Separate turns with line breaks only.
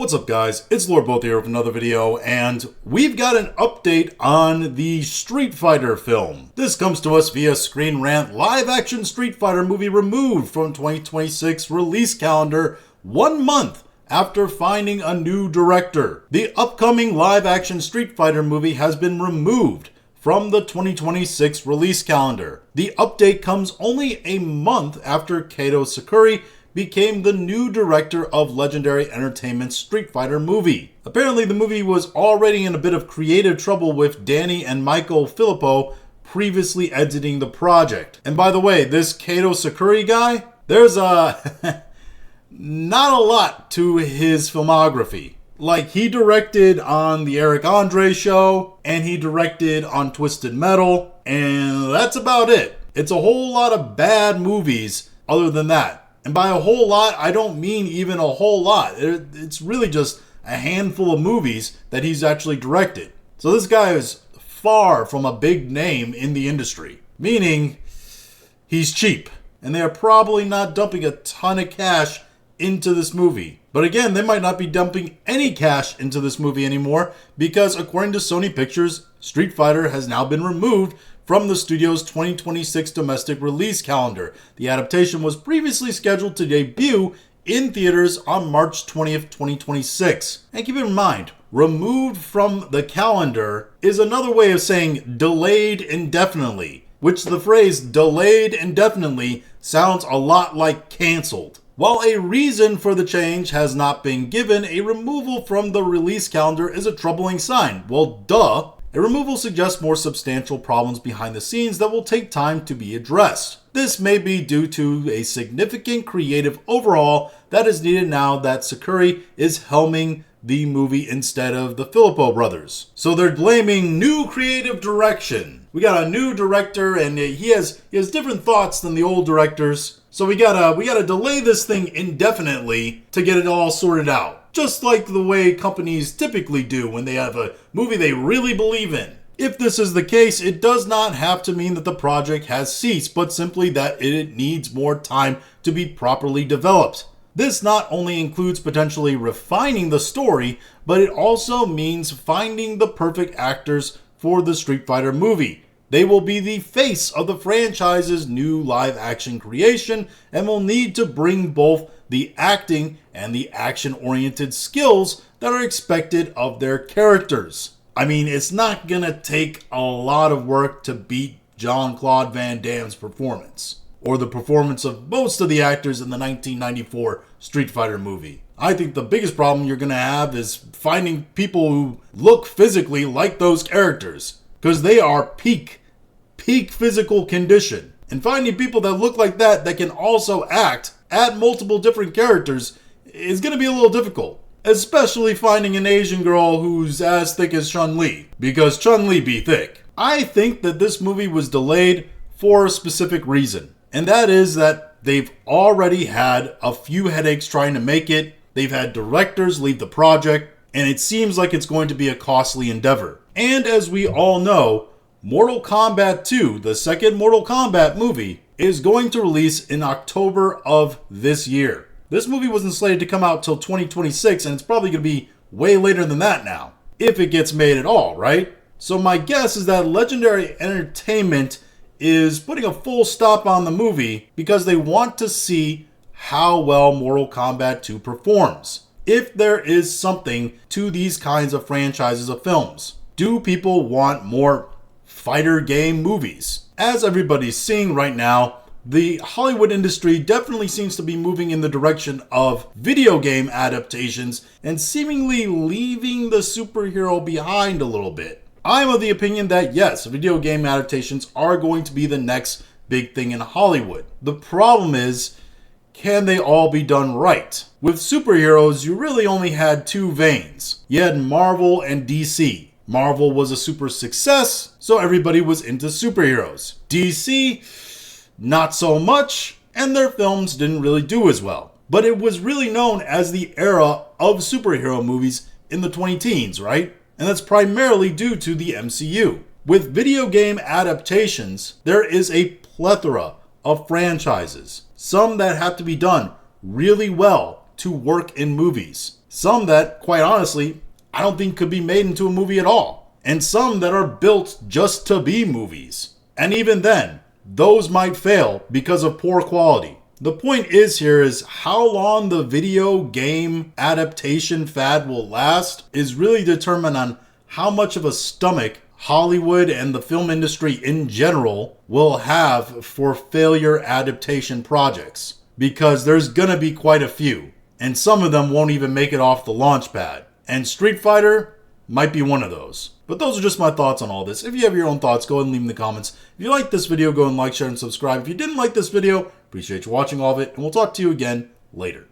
What's up guys, it's Lord Both here with another video, and we've got an update on the Street Fighter film. This comes to us via Screen Rant. Live action Street Fighter movie removed from 2026 release calendar 1 month after finding a new director. The upcoming live action Street Fighter movie has been removed from the 2026 release calendar. The update comes only a month after Kato Sakuri became the new director of Legendary Entertainment's Street Fighter movie. Apparently the movie was already in a bit of creative trouble with Danny and Michael Filippo previously exiting the project. And by the way, this Kato Sakuri guy, there's not a lot to his filmography. Like, he directed on the Eric Andre show, and he directed on Twisted Metal, and that's about it. It's a whole lot of bad movies other than that. And by a whole lot, I don't mean even a whole lot. It's really just a handful of movies that he's actually directed. So this guy is far from a big name in the industry, meaning he's cheap. And they are probably not dumping a ton of cash into this movie. But again, they might not be dumping any cash into this movie anymore because according to Sony Pictures, Street Fighter has now been removed from the studio's 2026 domestic release calendar. The adaptation was previously scheduled to debut in theaters on March 20th, 2026. And keep in mind, removed from the calendar is another way of saying delayed indefinitely, which the phrase delayed indefinitely sounds a lot like canceled. While a reason for the change has not been given, a removal from the release calendar is a troubling sign. Well, duh. A removal suggests more substantial problems behind the scenes that will take time to be addressed. This may be due to a significant creative overhaul that is needed now that Sakuri is helming the movie instead of the Filippo brothers. So they're blaming new creative direction. We got a new director and he has different thoughts than the old directors. So we gotta delay this thing indefinitely to get it all sorted out. Just like the way companies typically do when they have a movie they really believe in. If this is the case, it does not have to mean that the project has ceased, but simply that it needs more time to be properly developed. This not only includes potentially refining the story, but it also means finding the perfect actors for the Street Fighter movie. They will be the face of the franchise's new live-action creation and will need to bring both the acting and the action-oriented skills that are expected of their characters. I mean, it's not gonna take a lot of work to beat Jean-Claude Van Damme's performance, or the performance of most of the actors in the 1994 Street Fighter movie. I think the biggest problem you're gonna have is finding people who look physically like those characters, because they are peak physical condition. And finding people that look like that can also act at multiple different characters is going to be a little difficult. Especially finding an Asian girl who's as thick as Chun-Li, because Chun-Li be thick. I think that this movie was delayed for a specific reason, and that is that they've already had a few headaches trying to make it. They've had directors leave the project, and it seems like it's going to be a costly endeavor. And as we all know, Mortal Kombat 2, the second Mortal Kombat movie, is going to release in October of this year. This movie wasn't slated to come out till 2026, and it's probably going to be way later than that now, if it gets made at all, right? So my guess is that Legendary Entertainment is putting a full stop on the movie because they want to see how well Mortal Kombat 2 performs. If there is something to these kinds of franchises of films. Do people want more fighter game movies? As everybody's seeing right now, the Hollywood industry definitely seems to be moving in the direction of video game adaptations and seemingly leaving the superhero behind a little bit. I'm of the opinion that yes, video game adaptations are going to be the next big thing in Hollywood. The problem is, can they all be done right? With superheroes, you really only had two veins. You had Marvel and DC. Marvel was a super success, so everybody was into superheroes. DC, not so much, and their films didn't really do as well. But it was really known as the era of superhero movies in the 2010s, right? And that's primarily due to the MCU. With video game adaptations, there is a plethora of franchises. Some that have to be done really well to work in movies. Some that, quite honestly, I don't think could be made into a movie at all. And some that are built just to be movies. And even then, those might fail because of poor quality. The point is how long the video game adaptation fad will last is really determined on how much of a stomach Hollywood and the film industry in general will have for failure adaptation projects. Because there's gonna be quite a few, and some of them won't even make it off the launch pad. And Street Fighter might be one of those. But those are just my thoughts on all this. If you have your own thoughts, go ahead and leave them in the comments. If you liked this video, go and like, share, and subscribe. If you didn't like this video, appreciate you watching all of it, and we'll talk to you again later.